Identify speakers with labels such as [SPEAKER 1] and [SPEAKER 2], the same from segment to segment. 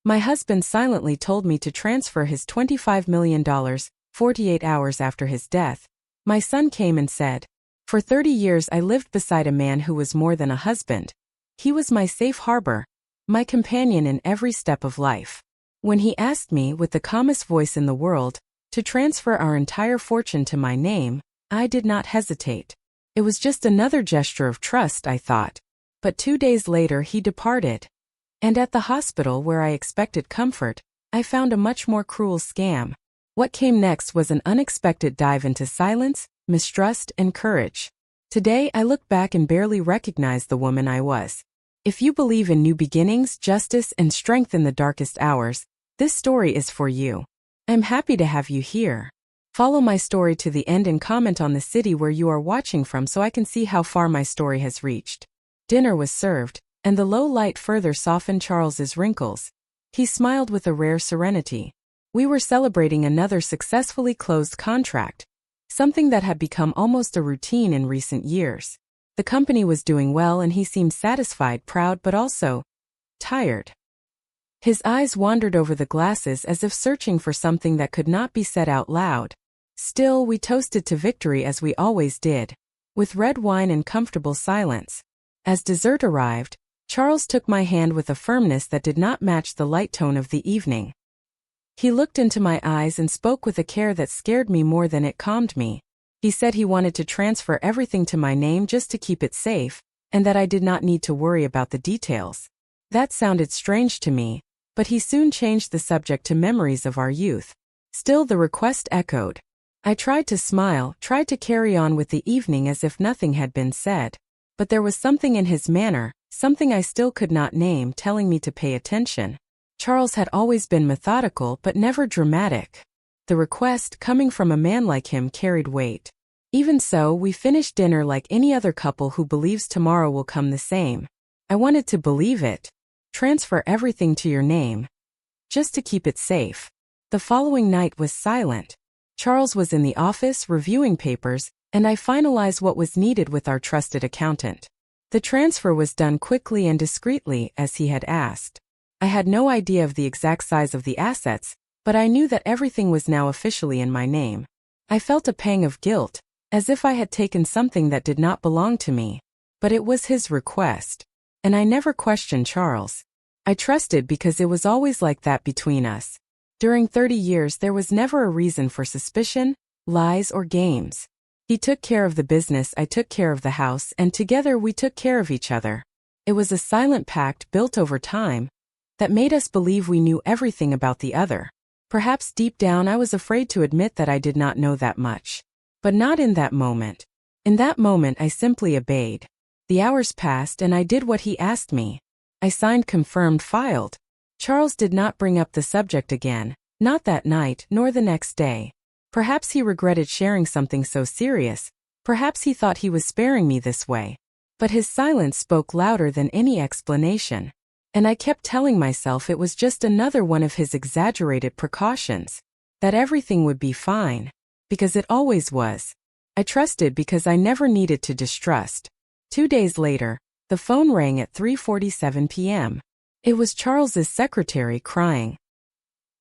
[SPEAKER 1] My husband silently told me to transfer his $25 million, 48 hours after his death. My son came and said, "For 30 years I lived beside a man who was more than a husband. He was my safe harbor, my companion in every step of life." When he asked me, with the calmest voice in the world, to transfer our entire fortune to my name, I did not hesitate. It was just another gesture of trust, I thought. But 2 days later he departed. And at the hospital where I expected comfort, I found a much more cruel scam. What came next was an unexpected dive into silence, mistrust, and courage. Today I look back and barely recognize the woman I was. If you believe in new beginnings, justice, and strength in the darkest hours, this story is for you. I'm happy to have you here. Follow my story to the end and comment on the city where you are watching from so I can see how far my story has reached. Dinner was served, and the low light further softened Charles's wrinkles. He smiled with a rare serenity. We were celebrating another successfully closed contract, something that had become almost a routine in recent years. The company was doing well and he seemed satisfied, proud, but also tired. His eyes wandered over the glasses as if searching for something that could not be said out loud. Still, we toasted to victory as we always did, with red wine and comfortable silence. As dessert arrived, Charles took my hand with a firmness that did not match the light tone of the evening. He looked into my eyes and spoke with a care that scared me more than it calmed me. He said he wanted to transfer everything to my name just to keep it safe, and that I did not need to worry about the details. That sounded strange to me, but he soon changed the subject to memories of our youth. Still the request echoed. I tried to smile, tried to carry on with the evening as if nothing had been said. But there was something in his manner, something I still could not name, telling me to pay attention. Charles had always been methodical but never dramatic. The request, coming from a man like him, carried weight. Even so, we finished dinner like any other couple who believes tomorrow will come the same. I wanted to believe it. Transfer everything to your name, just to keep it safe. The following night was silent. Charles was in the office reviewing papers, and I finalized what was needed with our trusted accountant. The transfer was done quickly and discreetly, as he had asked. I had no idea of the exact size of the assets, but I knew that everything was now officially in my name. I felt a pang of guilt, as if I had taken something that did not belong to me. But it was his request. And I never questioned Charles. I trusted because it was always like that between us. During 30 years there was never a reason for suspicion, lies, or games. He took care of the business, I took care of the house, and together we took care of each other. It was a silent pact built over time that made us believe we knew everything about the other. Perhaps deep down I was afraid to admit that I did not know that much. But not in that moment. In that moment I simply obeyed. The hours passed and I did what he asked me. I signed, confirmed, filed. Charles did not bring up the subject again, not that night nor the next day. Perhaps he regretted sharing something so serious. Perhaps he thought he was sparing me this way. But his silence spoke louder than any explanation. And I kept telling myself it was just another one of his exaggerated precautions. That everything would be fine. Because it always was. I trusted because I never needed to distrust. 2 days later, the phone rang at 3:47 p.m. It was Charles's secretary crying.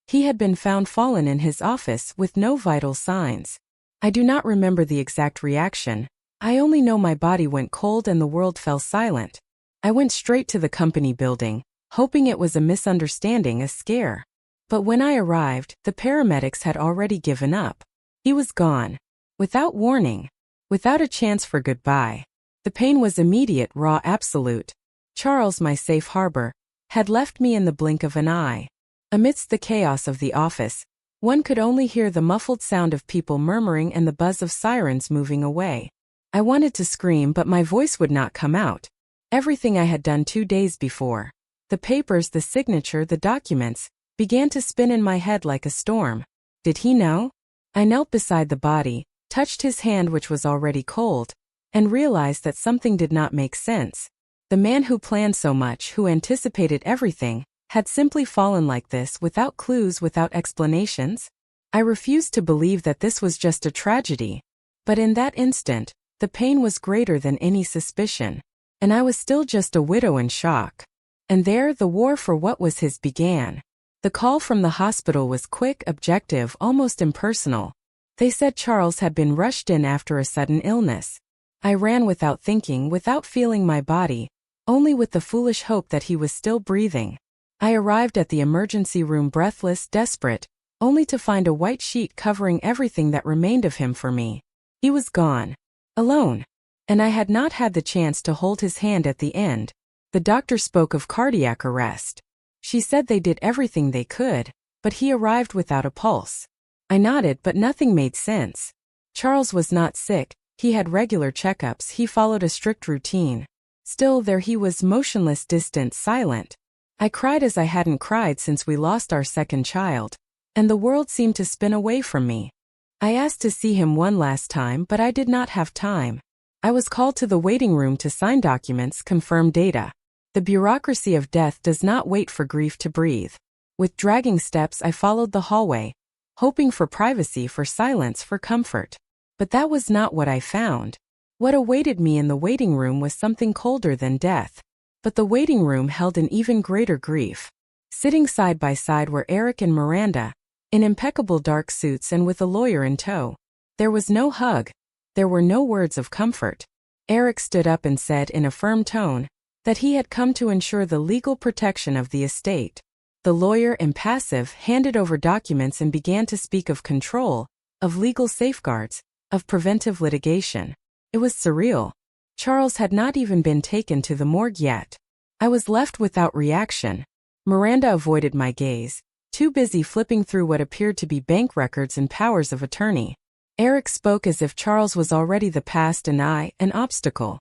[SPEAKER 1] He had been found fallen in his office with no vital signs. I do not remember the exact reaction. I only know my body went cold and the world fell silent. I went straight to the company building, hoping it was a misunderstanding, a scare. But when I arrived, the paramedics had already given up. He was gone. Without warning. Without a chance for goodbye. The pain was immediate, raw, absolute. Charles, my safe harbor, had left me in the blink of an eye. Amidst the chaos of the office, one could only hear the muffled sound of people murmuring and the buzz of sirens moving away. I wanted to scream, but my voice would not come out. Everything I had done 2 days before, the papers, the signature, the documents, began to spin in my head like a storm. Did he know? I knelt beside the body, touched his hand which was already cold, and realized that something did not make sense. The man who planned so much, who anticipated everything, had simply fallen like this, without clues, without explanations. I refused to believe that this was just a tragedy. But in that instant, the pain was greater than any suspicion. And I was still just a widow in shock. And there the war for what was his began. The call from the hospital was quick, objective, almost impersonal. They said Charles had been rushed in after a sudden illness. I ran without thinking, without feeling my body, only with the foolish hope that he was still breathing. I arrived at the emergency room breathless, desperate, only to find a white sheet covering everything that remained of him for me. He was gone. Alone. And I had not had the chance to hold his hand at the end. The doctor spoke of cardiac arrest. She said they did everything they could, but he arrived without a pulse. I nodded, but nothing made sense. Charles was not sick, he had regular checkups, he followed a strict routine. Still there he was, motionless, distant, silent. I cried as I hadn't cried since we lost our second child, and the world seemed to spin away from me. I asked to see him one last time, but I did not have time. I was called to the waiting room to sign documents, confirm data. The bureaucracy of death does not wait for grief to breathe. With dragging steps I followed the hallway, hoping for privacy, for silence, for comfort. But that was not what I found. What awaited me in the waiting room was something colder than death. But the waiting room held an even greater grief. Sitting side by side were Eric and Miranda, in impeccable dark suits and with a lawyer in tow. There was no hug. There were no words of comfort. Eric stood up and said in a firm tone that he had come to ensure the legal protection of the estate. The lawyer, impassive, handed over documents and began to speak of control, of legal safeguards, of preventive litigation. It was surreal. Charles had not even been taken to the morgue yet. I was left without reaction. Miranda avoided my gaze, too busy flipping through what appeared to be bank records and powers of attorney. Eric spoke as if Charles was already the past and I, an obstacle.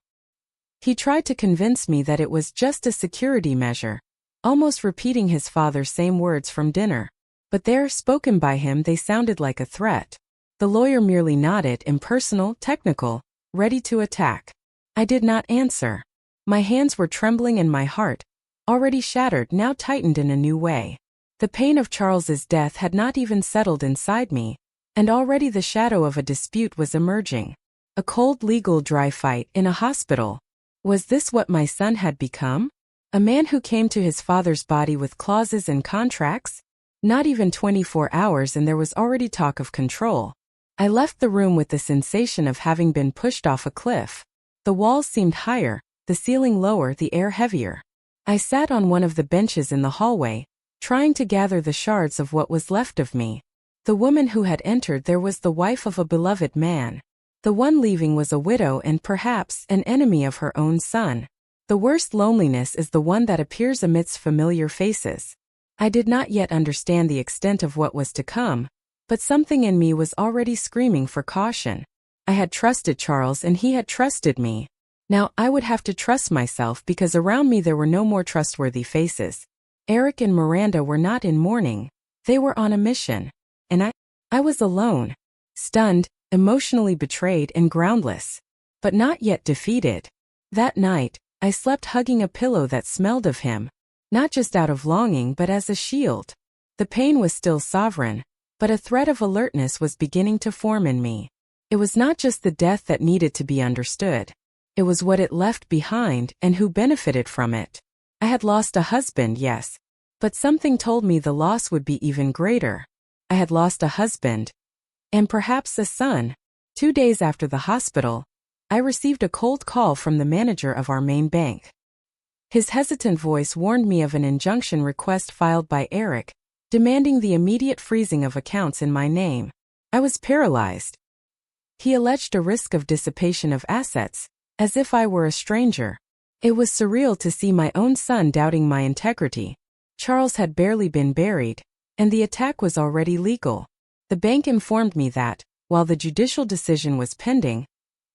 [SPEAKER 1] He tried to convince me that it was just a security measure, almost repeating his father's same words from dinner. But there, spoken by him, they sounded like a threat. The lawyer merely nodded, impersonal, technical, ready to attack. I did not answer. My hands were trembling and my heart, already shattered, now tightened in a new way. The pain of Charles's death had not even settled inside me, and already the shadow of a dispute was emerging. A cold legal dry fight in a hospital. Was this what my son had become? A man who came to his father's body with clauses and contracts? Not even 24 hours and there was already talk of control. I left the room with the sensation of having been pushed off a cliff. The walls seemed higher, the ceiling lower, the air heavier. I sat on one of the benches in the hallway, trying to gather the shards of what was left of me. The woman who had entered there was the wife of a beloved man. The one leaving was a widow and perhaps an enemy of her own son. The worst loneliness is the one that appears amidst familiar faces. I did not yet understand the extent of what was to come, but something in me was already screaming for caution. I had trusted Charles and he had trusted me. Now I would have to trust myself because around me there were no more trustworthy faces. Eric and Miranda were not in mourning. They were on a mission. And I was alone. Stunned, emotionally betrayed and groundless. But not yet defeated. That night, I slept hugging a pillow that smelled of him. Not just out of longing but as a shield. The pain was still sovereign, but a thread of alertness was beginning to form in me. It was not just the death that needed to be understood. It was what it left behind and who benefited from it. I had lost a husband, yes. But something told me the loss would be even greater. I had lost a husband. And perhaps a son. 2 days after the hospital, I received a cold call from the manager of our main bank. His hesitant voice warned me of an injunction request filed by Eric, demanding the immediate freezing of accounts in my name. I was paralyzed. He alleged a risk of dissipation of assets, as if I were a stranger. It was surreal to see my own son doubting my integrity. Charles had barely been buried, and the attack was already legal. The bank informed me that, while the judicial decision was pending,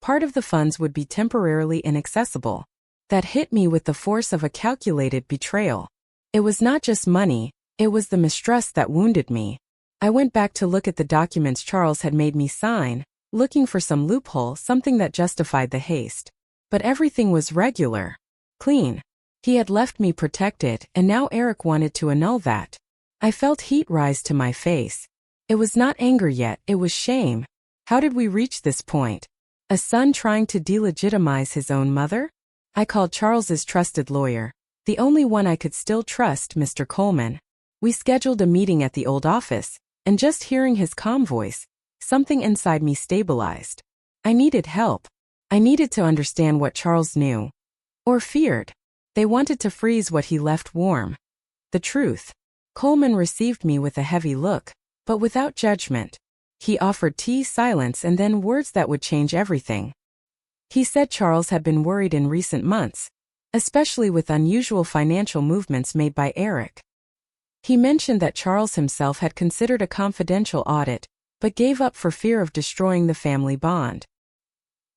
[SPEAKER 1] part of the funds would be temporarily inaccessible. That hit me with the force of a calculated betrayal. It was not just money, it was the mistrust that wounded me. I went back to look at the documents Charles had made me sign, looking for some loophole, something that justified the haste. But everything was regular. Clean. He had left me protected, and now Eric wanted to annul that. I felt heat rise to my face. It was not anger yet, it was shame. How did we reach this point? A son trying to delegitimize his own mother? I called Charles's trusted lawyer, the only one I could still trust, Mr. Coleman. We scheduled a meeting at the old office, and just hearing his calm voice, something inside me stabilized. I needed help. I needed to understand what Charles knew. Or feared. They wanted to freeze what he left warm. The truth. Coleman received me with a heavy look, but without judgment. He offered tea, silence, and then words that would change everything. He said Charles had been worried in recent months, especially with unusual financial movements made by Eric. He mentioned that Charles himself had considered a confidential audit, but gave up for fear of destroying the family bond.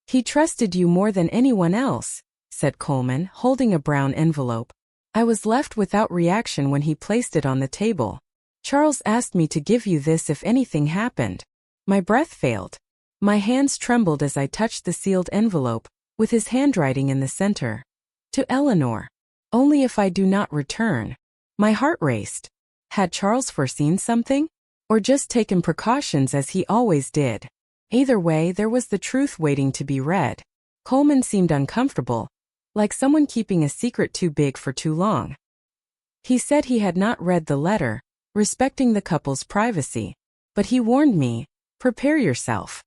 [SPEAKER 1] "He trusted you more than anyone else," said Coleman, holding a brown envelope. I was left without reaction when he placed it on the table. "Charles asked me to give you this if anything happened." My breath failed. My hands trembled as I touched the sealed envelope, with his handwriting in the center. "To Eleanor. Only if I do not return." My heart raced. Had Charles foreseen something? Or just taken precautions as he always did? Either way, there was the truth waiting to be read. Coleman seemed uncomfortable, like someone keeping a secret too big for too long. He said he had not read the letter, respecting the couple's privacy, but he warned me, "Prepare yourself."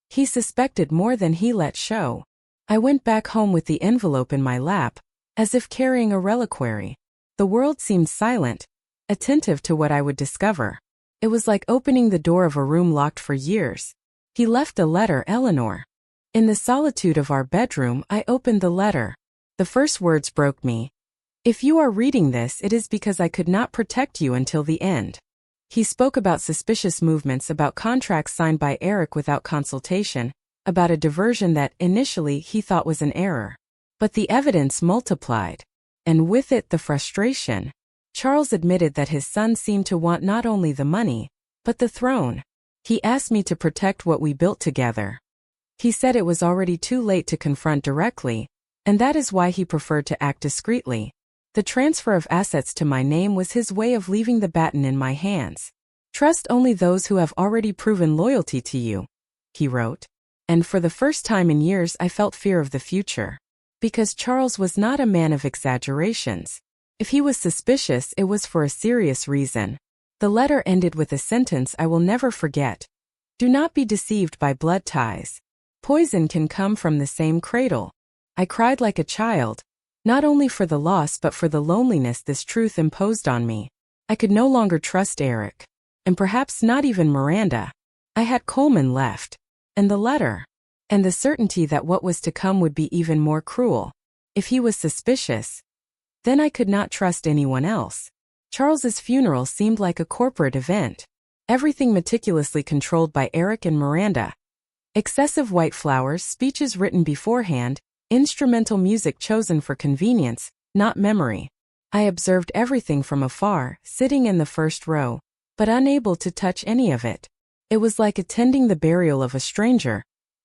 [SPEAKER 1] He suspected more than he let show. I went back home with the envelope in my lap, as if carrying a reliquary. The world seemed silent, attentive to what I would discover. It was like opening the door of a room locked for years. He left a letter, Eleanor. In the solitude of our bedroom, I opened the letter. The first words broke me. "If you are reading this, it is because I could not protect you until the end." He spoke about suspicious movements, about contracts signed by Eric without consultation, about a diversion that, initially, he thought was an error. But the evidence multiplied. And with it, the frustration. Charles admitted that his son seemed to want not only the money, but the throne. He asked me to protect what we built together. He said it was already too late to confront directly, and that is why he preferred to act discreetly. The transfer of assets to my name was his way of leaving the baton in my hands. "Trust only those who have already proven loyalty to you," he wrote. And for the first time in years I felt fear of the future. Because Charles was not a man of exaggerations. If he was suspicious, it was for a serious reason. The letter ended with a sentence I will never forget. "Do not be deceived by blood ties. Poison can come from the same cradle." I cried like a child, not only for the loss but for the loneliness this truth imposed on me. I could no longer trust Eric. And perhaps not even Miranda. I had Coleman left. And the letter. And the certainty that what was to come would be even more cruel. If he was suspicious, then I could not trust anyone else. Charles's funeral seemed like a corporate event. Everything meticulously controlled by Eric and Miranda. Excessive white flowers, speeches written beforehand, instrumental music chosen for convenience, not memory. I observed everything from afar, sitting in the first row, but unable to touch any of it. It was like attending the burial of a stranger.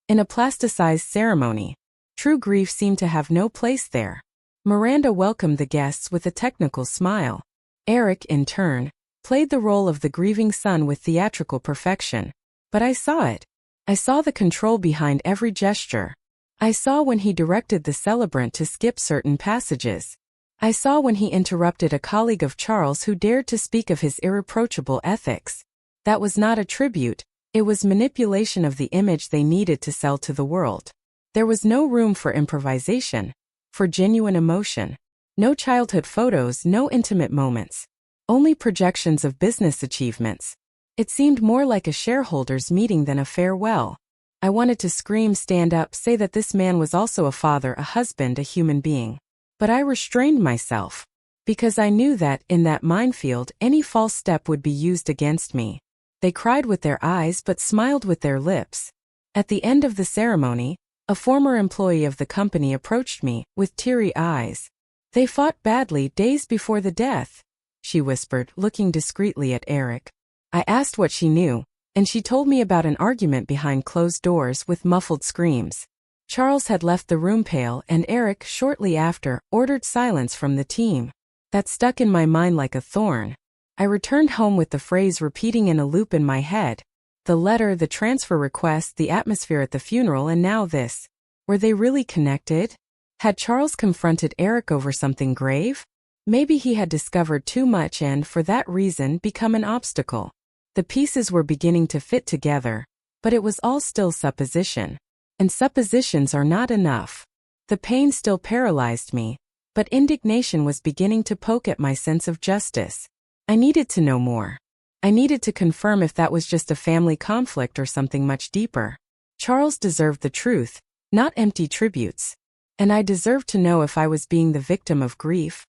[SPEAKER 1] In a plasticized ceremony. True grief seemed to have no place there. Miranda welcomed the guests with a technical smile. Eric, in turn, played the role of the grieving son with theatrical perfection. But I saw it. I saw the control behind every gesture. I saw when he directed the celebrant to skip certain passages. I saw when he interrupted a colleague of Charles who dared to speak of his irreproachable ethics. That was not a tribute, it was manipulation of the image they needed to sell to the world. There was no room for improvisation, for genuine emotion. No childhood photos, no intimate moments. Only projections of business achievements. It seemed more like a shareholders' meeting than a farewell. I wanted to scream, stand up, say that this man was also a father, a husband, a human being. But I restrained myself. Because I knew that, in that minefield, any false step would be used against me. They cried with their eyes but smiled with their lips. At the end of the ceremony, a former employee of the company approached me, with teary eyes. "They fought badly days before the death," she whispered, looking discreetly at Eric. I asked what she knew, and she told me about an argument behind closed doors with muffled screams. Charles had left the room pale, and Eric, shortly after, ordered silence from the team. That stuck in my mind like a thorn. I returned home with the phrase repeating in a loop in my head. The letter, the transfer request, the atmosphere at the funeral, and now this. Were they really connected? Had Charles confronted Eric over something grave? Maybe he had discovered too much and, for that reason, become an obstacle. The pieces were beginning to fit together, but it was all still supposition. And suppositions are not enough. The pain still paralyzed me, but indignation was beginning to poke at my sense of justice. I needed to know more. I needed to confirm if that was just a family conflict or something much deeper. Charles deserved the truth, not empty tributes. And I deserved to know if I was being the victim of grief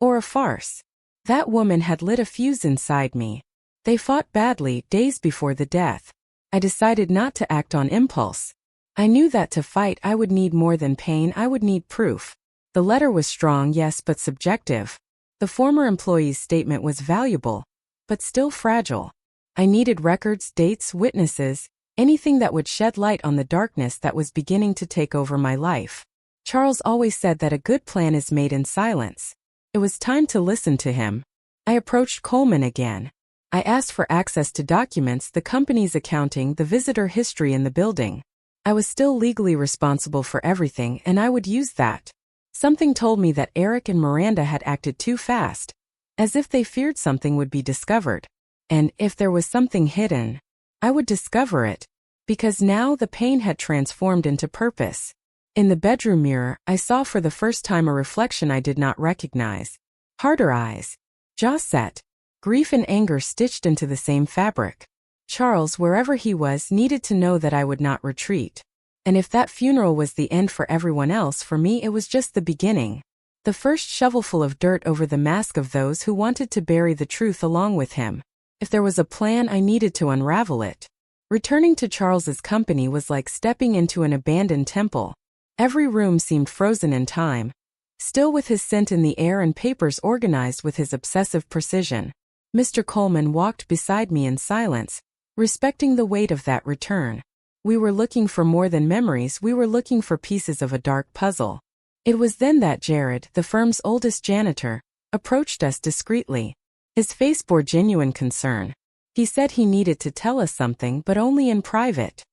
[SPEAKER 1] or a farce. That woman had lit a fuse inside me. They fought badly days before the death. I decided not to act on impulse. I knew that to fight I would need more than pain, I would need proof. The letter was strong, yes, but subjective. The former employee's statement was valuable, but still fragile. I needed records, dates, witnesses, anything that would shed light on the darkness that was beginning to take over my life. Charles always said that a good plan is made in silence. It was time to listen to him. I approached Coleman again. I asked for access to documents, the company's accounting, the visitor history in the building. I was still legally responsible for everything, and I would use that. Something told me that Eric and Miranda had acted too fast, as if they feared something would be discovered. And if there was something hidden, I would discover it, because now the pain had transformed into purpose. In the bedroom mirror, I saw for the first time a reflection I did not recognize. Harder eyes, jaw set, grief and anger stitched into the same fabric. Charles, wherever he was, needed to know that I would not retreat. And if that funeral was the end for everyone else, for me it was just the beginning. The first shovelful of dirt over the mask of those who wanted to bury the truth along with him. If there was a plan, I needed to unravel it. Returning to Charles's company was like stepping into an abandoned temple. Every room seemed frozen in time, still with his scent in the air and papers organized with his obsessive precision. Mr. Coleman walked beside me in silence, respecting the weight of that return. We were looking for more than memories, we were looking for pieces of a dark puzzle. It was then that Jared, the firm's oldest janitor, approached us discreetly. His face bore genuine concern. He said he needed to tell us something, but only in private.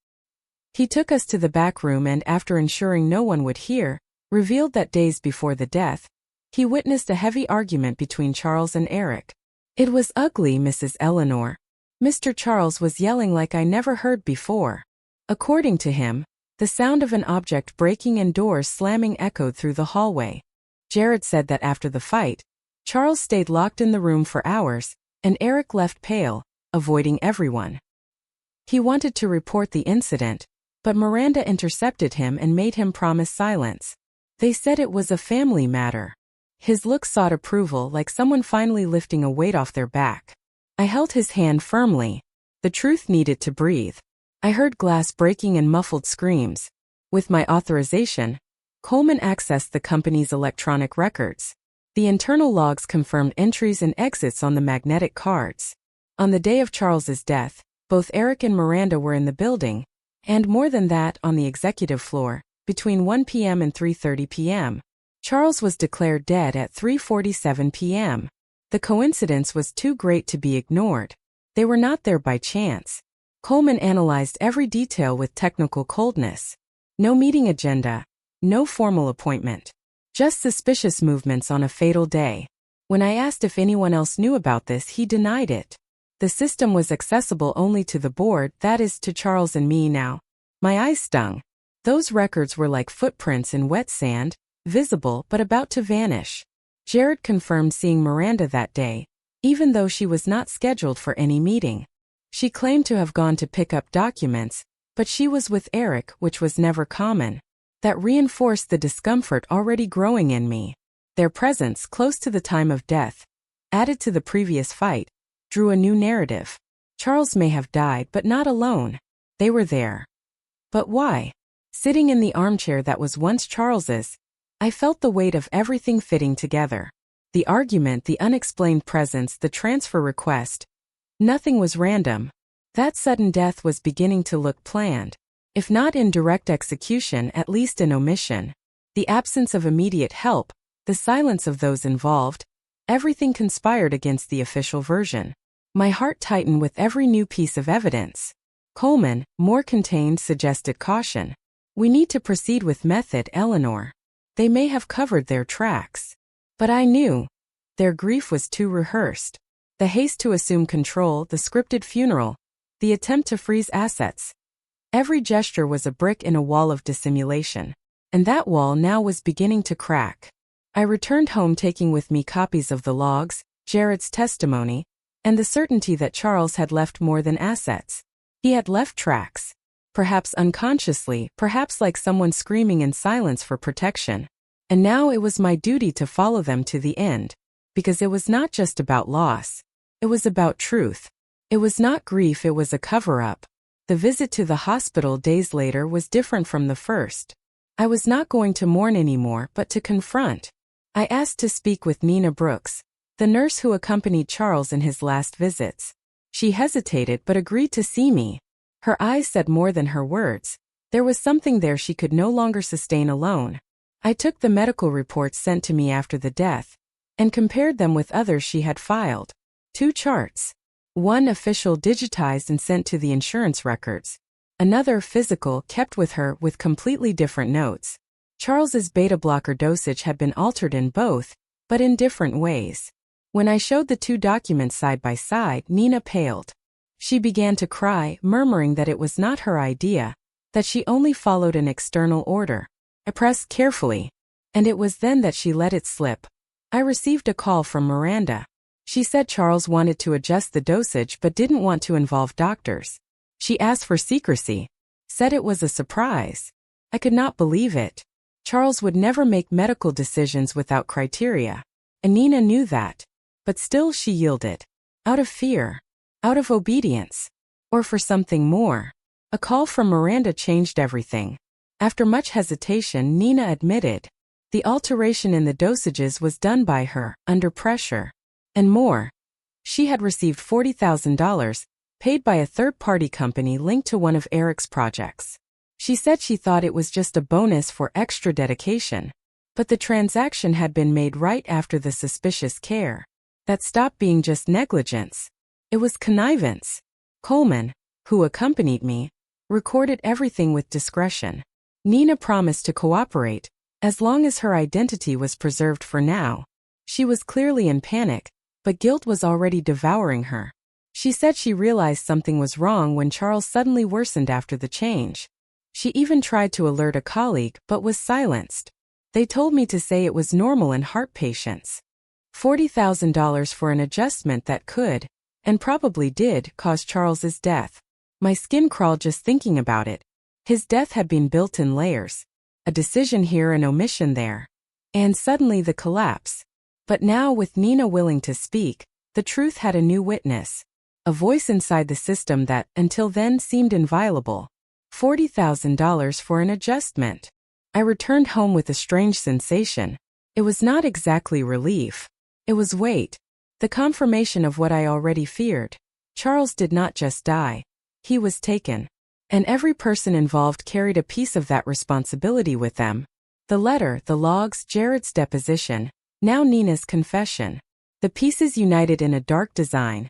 [SPEAKER 1] He took us to the back room and, after ensuring no one would hear, revealed that days before the death, he witnessed a heavy argument between Charles and Eric. It was ugly, Mrs. Eleanor. Mr. Charles was yelling like I never heard before. According to him, the sound of an object breaking and doors slamming echoed through the hallway. Jared said that after the fight, Charles stayed locked in the room for hours, and Eric left pale, avoiding everyone. He wanted to report the incident, but Miranda intercepted him and made him promise silence. They said it was a family matter. His look sought approval, like someone finally lifting a weight off their back. I held his hand firmly. The truth needed to breathe. I heard glass breaking and muffled screams. With my authorization, Coleman accessed the company's electronic records. The internal logs confirmed entries and exits on the magnetic cards. On the day of Charles's death, both Eric and Miranda were in the building, and more than that, on the executive floor, between 1 p.m. and 3:30 p.m. Charles was declared dead at 3:47 p.m. The coincidence was too great to be ignored. They were not there by chance. Coleman analyzed every detail with technical coldness. No meeting agenda, no formal appointment. Just suspicious movements on a fatal day. When I asked if anyone else knew about this, he denied it. The system was accessible only to the board, that is, to Charles and me now. My eyes stung. Those records were like footprints in wet sand, visible but about to vanish. Jared confirmed seeing Miranda that day, even though she was not scheduled for any meeting. She claimed to have gone to pick up documents, but she was with Eric, which was never common. That reinforced the discomfort already growing in me. Their presence, close to the time of death, added to the previous fight, drew a new narrative. Charles may have died, but not alone. They were there. But why? Sitting in the armchair that was once Charles's, I felt the weight of everything fitting together. The argument, the unexplained presence, the transfer request. Nothing was random. That sudden death was beginning to look planned. If not in direct execution, at least in omission. The absence of immediate help, the silence of those involved, everything conspired against the official version. My heart tightened with every new piece of evidence. Coleman, more contained, suggested caution. We need to proceed with method, Eleanor. They may have covered their tracks. But I knew. Their grief was too rehearsed. The haste to assume control, the scripted funeral, the attempt to freeze assets. Every gesture was a brick in a wall of dissimulation. And that wall now was beginning to crack. I returned home taking with me copies of the logs, Jared's testimony, and the certainty that Charles had left more than assets. He had left tracks. Perhaps unconsciously, perhaps like someone screaming in silence for protection. And now it was my duty to follow them to the end. Because it was not just about loss. It was about truth. It was not grief, it was a cover-up. The visit to the hospital days later was different from the first. I was not going to mourn anymore, but to confront. I asked to speak with Nina Brooks, the nurse who accompanied Charles in his last visits. She hesitated but agreed to see me. Her eyes said more than her words. There was something there she could no longer sustain alone. I took the medical reports sent to me after the death and compared them with others she had filed. 2 charts. One official digitized and sent to the insurance records. Another physical kept with her with completely different notes. Charles's beta blocker dosage had been altered in both, but in different ways. When I showed the 2 documents side by side, Nina paled. She began to cry, murmuring that it was not her idea, that she only followed an external order. I pressed carefully, and it was then that she let it slip. I received a call from Miranda. She said Charles wanted to adjust the dosage but didn't want to involve doctors. She asked for secrecy, said it was a surprise. I could not believe it. Charles would never make medical decisions without criteria. And Nina knew that. But still she yielded. Out of fear. Out of obedience. Or for something more. A call from Miranda changed everything. After much hesitation, Nina admitted. The alteration in the dosages was done by her, under pressure. And more. She had received $40,000, paid by a third-party company linked to one of Eric's projects. She said she thought it was just a bonus for extra dedication. But the transaction had been made right after the suspicious care. That stopped being just negligence. It was connivance. Coleman, who accompanied me, recorded everything with discretion. Nina promised to cooperate, as long as her identity was preserved for now. She was clearly in panic, but guilt was already devouring her. She said she realized something was wrong when Charles suddenly worsened after the change. She even tried to alert a colleague but was silenced. They told me to say it was normal in heart patients. $40,000 for an adjustment that could, and probably did, cause Charles's death. My skin crawled just thinking about it. His death had been built in layers. A decision here, an omission there. And suddenly the collapse. But now, with Nina willing to speak, the truth had a new witness. A voice inside the system that, until then, seemed inviolable. $40,000 for an adjustment. I returned home with a strange sensation. It was not exactly relief. It was weight. The confirmation of what I already feared. Charles did not just die. He was taken. And every person involved carried a piece of that responsibility with them. The letter, the logs, Jared's deposition, now Nina's confession. The pieces united in a dark design.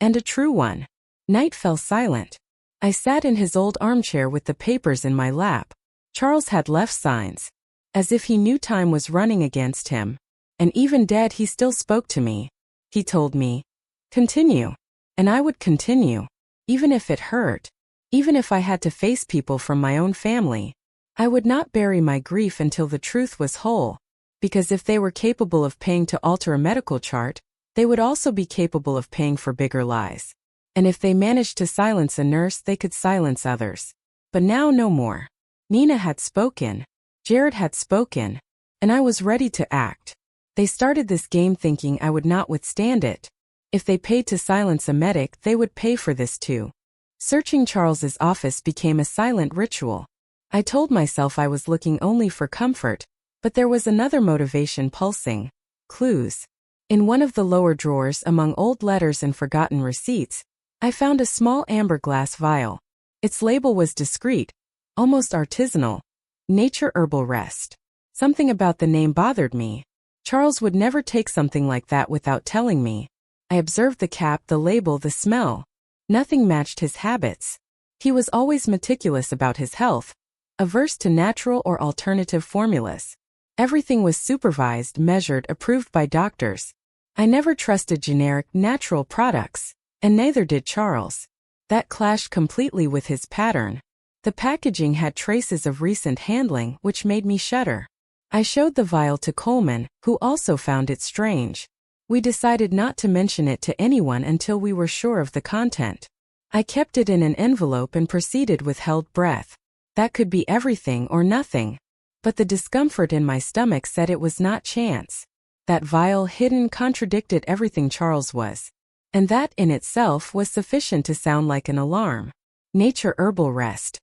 [SPEAKER 1] And a true one. Night fell silent. I sat in his old armchair with the papers in my lap. Charles had left signs. As if he knew time was running against him. And even dead, he still spoke to me. He told me, "Continue." And I would continue. Even if it hurt. Even if I had to face people from my own family. I would not bury my grief until the truth was whole. Because if they were capable of paying to alter a medical chart, they would also be capable of paying for bigger lies. And if they managed to silence a nurse, they could silence others. But now no more. Nina had spoken. Jared had spoken. And I was ready to act. They started this game thinking I would not withstand it. If they paid to silence a medic, they would pay for this too. Searching Charles's office became a silent ritual. I told myself I was looking only for comfort, but there was another motivation pulsing. Clues. In one of the lower drawers among old letters and forgotten receipts, I found a small amber glass vial. Its label was discreet, almost artisanal. Nature Herbal Rest. Something about the name bothered me. Charles would never take something like that without telling me. I observed the cap, the label, the smell. Nothing matched his habits. He was always meticulous about his health, averse to natural or alternative formulas. Everything was supervised, measured, approved by doctors. I never trusted generic, natural products, and neither did Charles. That clashed completely with his pattern. The packaging had traces of recent handling, which made me shudder. I showed the vial to Coleman, who also found it strange. We decided not to mention it to anyone until we were sure of the content. I kept it in an envelope and proceeded with held breath. That could be everything or nothing. But the discomfort in my stomach said it was not chance. That vial hidden contradicted everything Charles was. And that in itself was sufficient to sound like an alarm. Nature herbal rest.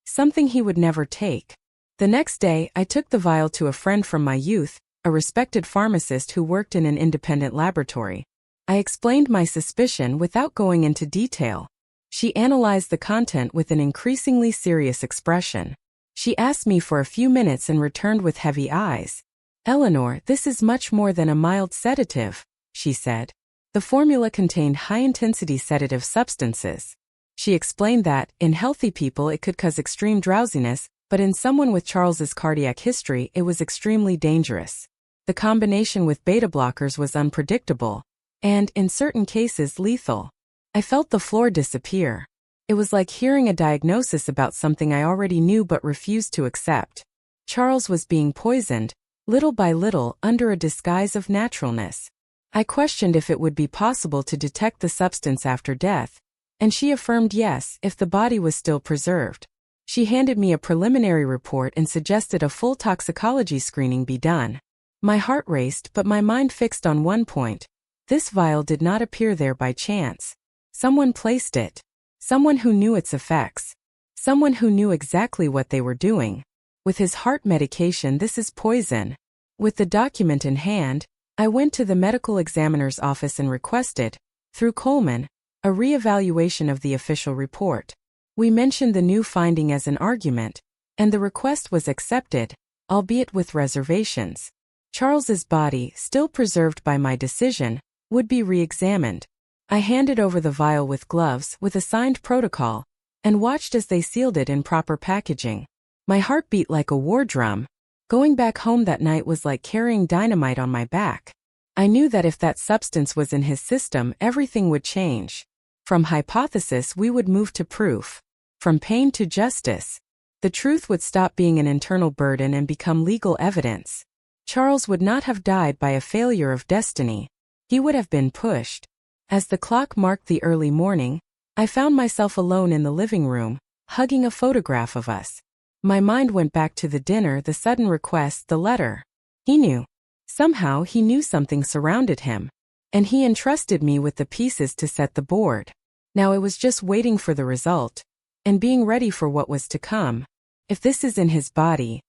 [SPEAKER 1] Something he would never take. The next day, I took the vial to a friend from my youth, a respected pharmacist who worked in an independent laboratory. I explained my suspicion without going into detail. She analyzed the content with an increasingly serious expression. She asked me for a few minutes and returned with heavy eyes. "Eleanor, this is much more than a mild sedative," she said. The formula contained high-intensity sedative substances. She explained that, in healthy people it could cause extreme drowsiness, but in someone with Charles's cardiac history it was extremely dangerous. The combination with beta blockers was unpredictable, and, in certain cases, lethal. I felt the floor disappear. It was like hearing a diagnosis about something I already knew but refused to accept. Charles was being poisoned, little by little, under a disguise of naturalness. I questioned if it would be possible to detect the substance after death, and she affirmed yes, if the body was still preserved. She handed me a preliminary report and suggested a full toxicology screening be done. My heart raced, but my mind fixed on one point. This vial did not appear there by chance. Someone placed it. Someone who knew its effects. Someone who knew exactly what they were doing. With his heart medication, this is poison. With the document in hand, I went to the medical examiner's office and requested, through Coleman, a re-evaluation of the official report. We mentioned the new finding as an argument, and the request was accepted, albeit with reservations. Charles's body, still preserved by my decision, would be re-examined. I handed over the vial with gloves, with a signed protocol, and watched as they sealed it in proper packaging. My heart beat like a war drum. Going back home that night was like carrying dynamite on my back. I knew that if that substance was in his system, everything would change. From hypothesis we would move to proof. From pain to justice. The truth would stop being an internal burden and become legal evidence. Charles would not have died by a failure of destiny. He would have been pushed. As the clock marked the early morning, I found myself alone in the living room, hugging a photograph of us. My mind went back to the dinner, the sudden request, the letter. He knew. Somehow he knew something surrounded him. And he entrusted me with the pieces to set the board. Now it was just waiting for the result, and being ready for what was to come. If this is in his body,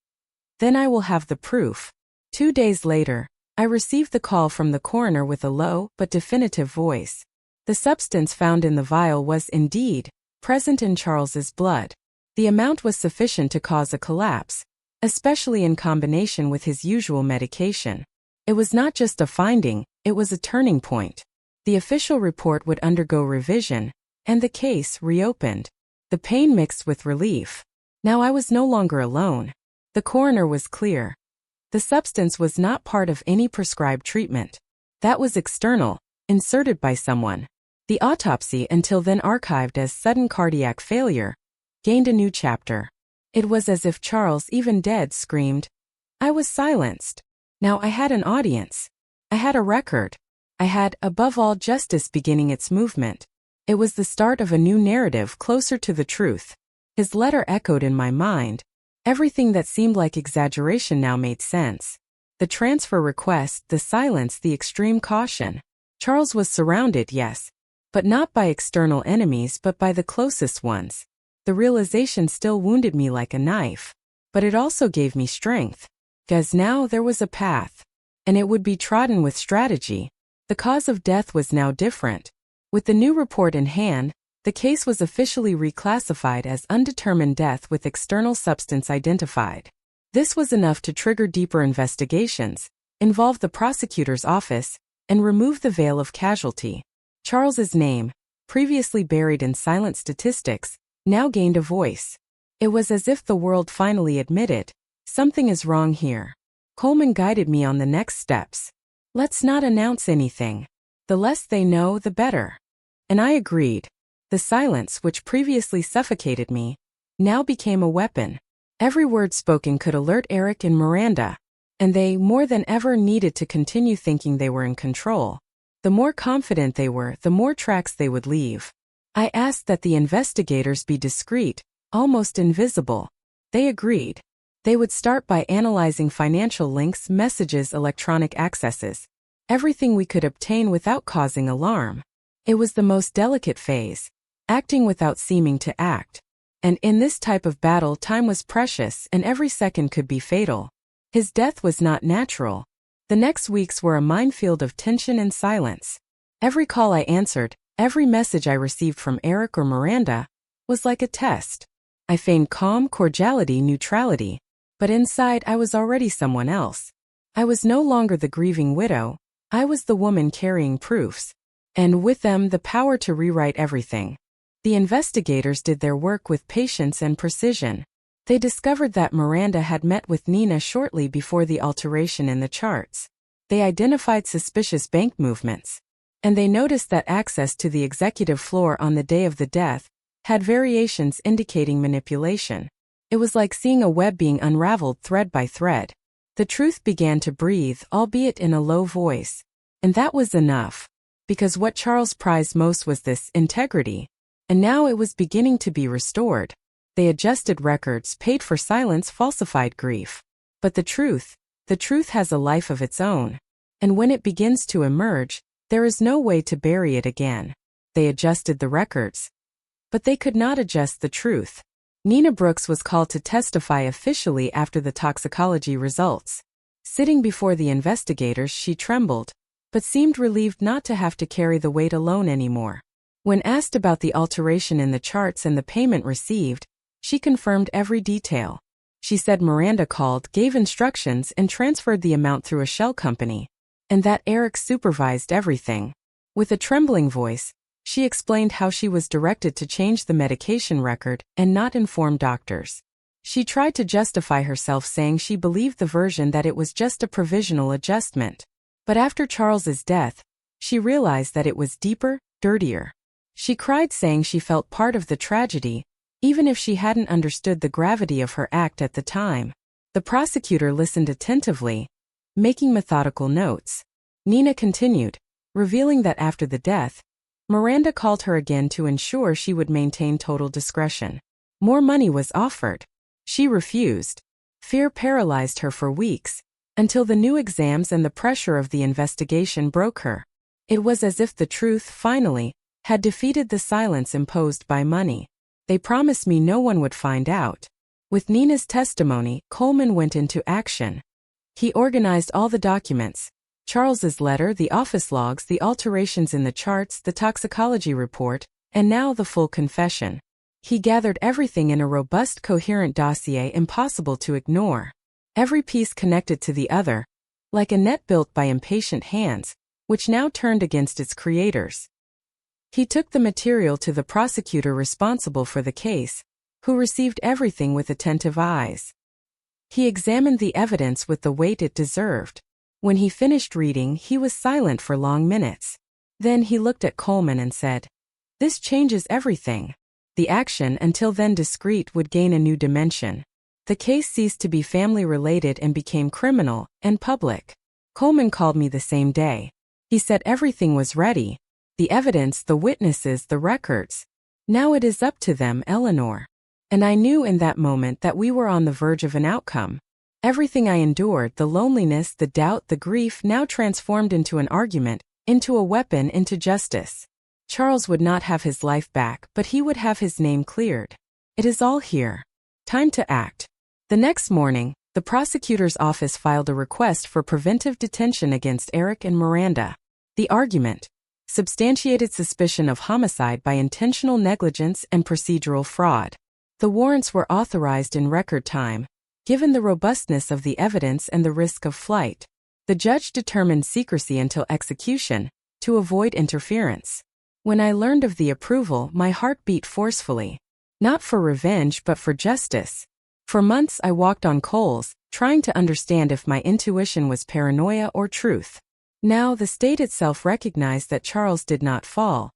[SPEAKER 1] then I will have the proof. 2 days later, I received the call from the coroner with a low but definitive voice. The substance found in the vial was indeed present in Charles's blood. The amount was sufficient to cause a collapse, especially in combination with his usual medication. It was not just a finding, it was a turning point. The official report would undergo revision, and the case reopened. The pain mixed with relief. Now I was no longer alone. The coroner was clear. The substance was not part of any prescribed treatment. That was external, inserted by someone. The autopsy, until then archived as sudden cardiac failure, gained a new chapter. It was as if Charles, even dead, screamed. I was silenced. Now I had an audience. I had a record. I had, above all, justice beginning its movement. It was the start of a new narrative closer to the truth. His letter echoed in my mind. Everything that seemed like exaggeration now made sense. The transfer request, the silence, the extreme caution. Charles was surrounded, yes, but not by external enemies but by the closest ones. The realization still wounded me like a knife, but it also gave me strength. Because now there was a path, and it would be trodden with strategy. The cause of death was now different. With the new report in hand, the case was officially reclassified as undetermined death with external substance identified. This was enough to trigger deeper investigations, involve the prosecutor's office, and remove the veil of casualty. Charles's name, previously buried in silent statistics, now gained a voice. It was as if the world finally admitted, something is wrong here. Coleman guided me on the next steps. Let's not announce anything. The less they know, the better. And I agreed. The silence, which previously suffocated me, now became a weapon. Every word spoken could alert Eric and Miranda, and they, more than ever, needed to continue thinking they were in control. The more confident they were, the more tracks they would leave. I asked that the investigators be discreet, almost invisible. They agreed. They would start by analyzing financial links, messages, electronic accesses, everything we could obtain without causing alarm. It was the most delicate phase, acting without seeming to act. And in this type of battle, time was precious and every second could be fatal. His death was not natural. The next weeks were a minefield of tension and silence. Every call I answered, every message I received from Eric or Miranda, was like a test. I feigned calm, cordiality, neutrality, but inside I was already someone else. I was no longer the grieving widow, I was the woman carrying proofs. And with them the power to rewrite everything. The investigators did their work with patience and precision. They discovered that Miranda had met with Nina shortly before the alteration in the charts. They identified suspicious bank movements. And they noticed that access to the executive floor on the day of the death had variations indicating manipulation. It was like seeing a web being unraveled thread by thread. The truth began to breathe, albeit in a low voice. And that was enough. Because what Charles prized most was this integrity. And now it was beginning to be restored. They adjusted records, paid for silence, falsified grief. But the truth has a life of its own. And when it begins to emerge, there is no way to bury it again. They adjusted the records. But they could not adjust the truth. Nina Brooks was called to testify officially after the toxicology results. Sitting before the investigators, she trembled, but seemed relieved not to have to carry the weight alone anymore. When asked about the alteration in the charts and the payment received, she confirmed every detail. She said Miranda called, gave instructions, and transferred the amount through a shell company, and that Eric supervised everything. With a trembling voice, she explained how she was directed to change the medication record and not inform doctors. She tried to justify herself, saying she believed the version that it was just a provisional adjustment. But after Charles's death, she realized that it was deeper, dirtier. She cried, saying she felt part of the tragedy, even if she hadn't understood the gravity of her act at the time. The prosecutor listened attentively, making methodical notes. Nina continued, revealing that after the death, Miranda called her again to ensure she would maintain total discretion. More money was offered. She refused. Fear paralyzed her for weeks, until the new exams and the pressure of the investigation broke her. It was as if the truth, finally, had defeated the silence imposed by money. They promised me no one would find out. With Nina's testimony, Coleman went into action. He organized all the documents: Charles's letter, the office logs, the alterations in the charts, the toxicology report, and now the full confession. He gathered everything in a robust, coherent dossier impossible to ignore. Every piece connected to the other, like a net built by impatient hands, which now turned against its creators. He took the material to the prosecutor responsible for the case, who received everything with attentive eyes. He examined the evidence with the weight it deserved. When he finished reading, he was silent for long minutes. Then he looked at Coleman and said, "This changes everything." The action, until then discreet, would gain a new dimension. The case ceased to be family-related and became criminal and public. Coleman called me the same day. He said everything was ready. The evidence, the witnesses, the records. Now it is up to them, Eleanor. And I knew in that moment that we were on the verge of an outcome. Everything I endured, the loneliness, the doubt, the grief, now transformed into an argument, into a weapon, into justice. Charles would not have his life back, but he would have his name cleared. It is all here. Time to act. The next morning, the prosecutor's office filed a request for preventive detention against Eric and Miranda. The argument: substantiated suspicion of homicide by intentional negligence and procedural fraud. The warrants were authorized in record time, given the robustness of the evidence and the risk of flight. The judge determined secrecy until execution, to avoid interference. When I learned of the approval, my heart beat forcefully. Not for revenge, but for justice. For months I walked on coals, trying to understand if my intuition was paranoia or truth. Now the state itself recognized that Charles did not fall.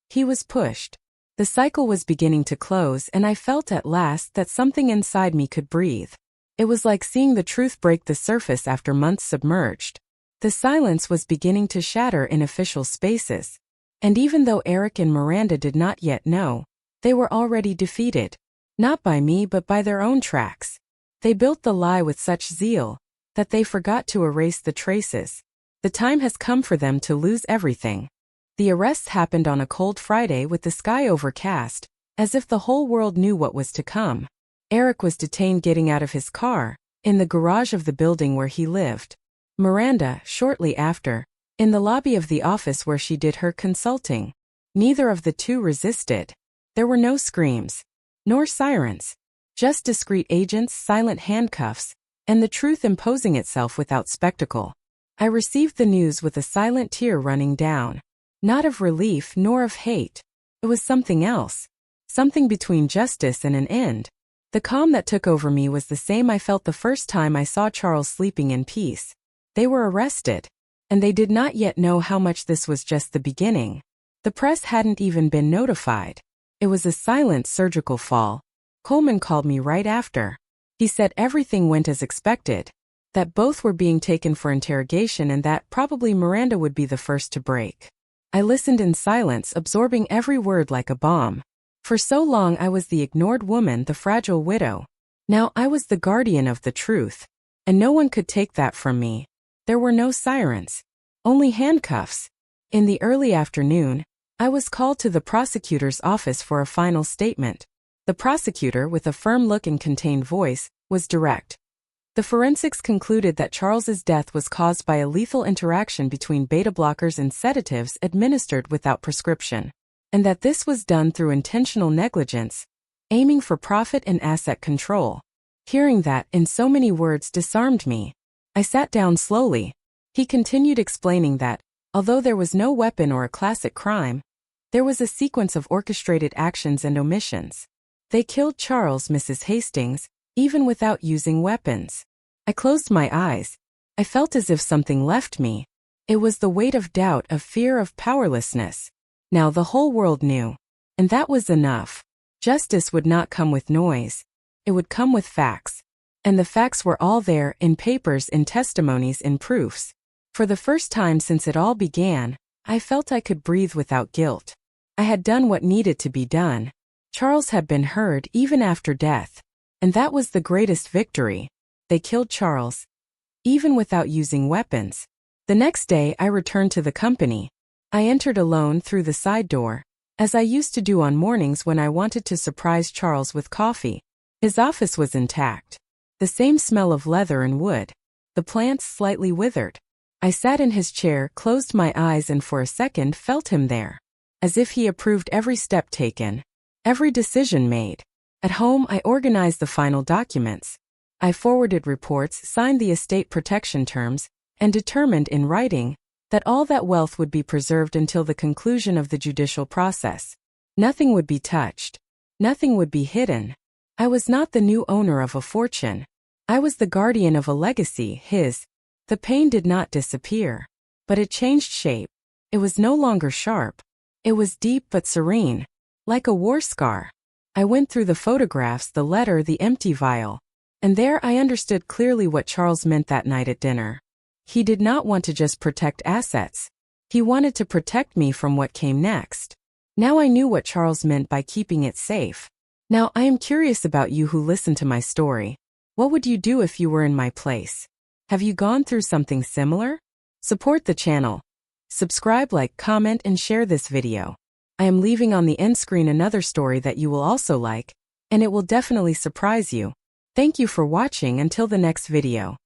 [SPEAKER 1] He was pushed. The cycle was beginning to close, and I felt at last that something inside me could breathe. It was like seeing the truth break the surface after months submerged. The silence was beginning to shatter in official spaces. And even though Eric and Miranda did not yet know, they were already defeated. Not by me but by their own tracks. They built the lie with such zeal that they forgot to erase the traces. The time has come for them to lose everything. The arrests happened on a cold Friday with the sky overcast, as if the whole world knew what was to come. Eric was detained getting out of his car, in the garage of the building where he lived. Miranda, shortly after, in the lobby of the office where she did her consulting. Neither of the two resisted. There were no screams, nor sirens, just discreet agents, silent handcuffs, and the truth imposing itself without spectacle. I received the news with a silent tear running down. Not of relief nor of hate. It was something else. Something between justice and an end. The calm that took over me was the same I felt the first time I saw Charles sleeping in peace. They were arrested. And they did not yet know how much this was just the beginning. The press hadn't even been notified. It was a silent surgical fall. Coleman called me right after. He said everything went as expected, that both were being taken for interrogation and that probably Miranda would be the first to break. I listened in silence, absorbing every word like a bomb. For so long I was the ignored woman, the fragile widow. Now I was the guardian of the truth. And no one could take that from me. There were no sirens. Only handcuffs. In the early afternoon, I was called to the prosecutor's office for a final statement. The prosecutor, with a firm look and contained voice, was direct. The forensics concluded that Charles's death was caused by a lethal interaction between beta blockers and sedatives administered without prescription, and that this was done through intentional negligence, aiming for profit and asset control. Hearing that in so many words disarmed me. I sat down slowly. He continued explaining that, although there was no weapon or a classic crime, there was a sequence of orchestrated actions and omissions. They killed Charles, Mrs. Hastings, even without using weapons. I closed my eyes. I felt as if something left me. It was the weight of doubt, of fear, of powerlessness. Now the whole world knew. And that was enough. Justice would not come with noise. It would come with facts. And the facts were all there, in papers, in testimonies, in proofs. For the first time since it all began, I felt I could breathe without guilt. I had done what needed to be done. Charles had been heard even after death. And that was the greatest victory. They killed Charles, even without using weapons. The next day I returned to the company. I entered alone through the side door, as I used to do on mornings when I wanted to surprise Charles with coffee. His office was intact. The same smell of leather and wood. The plants slightly withered. I sat in his chair, closed my eyes, and for a second felt him there. As if he approved every step taken, every decision made. At home I organized the final documents. I forwarded reports, signed the estate protection terms, and determined in writing that all that wealth would be preserved until the conclusion of the judicial process. Nothing would be touched. Nothing would be hidden. I was not the new owner of a fortune. I was the guardian of a legacy, his. The pain did not disappear. But it changed shape. It was no longer sharp. It was deep but serene. Like a war scar. I went through the photographs, the letter, the empty vial. And there I understood clearly what Charles meant that night at dinner. He did not want to just protect assets. He wanted to protect me from what came next. Now I knew what Charles meant by keeping it safe. Now I am curious about you who listen to my story. What would you do if you were in my place? Have you gone through something similar? Support the channel. Subscribe, like, comment, and share this video. I am leaving on the end screen another story that you will also like, and it will definitely surprise you. Thank you for watching. Until the next video.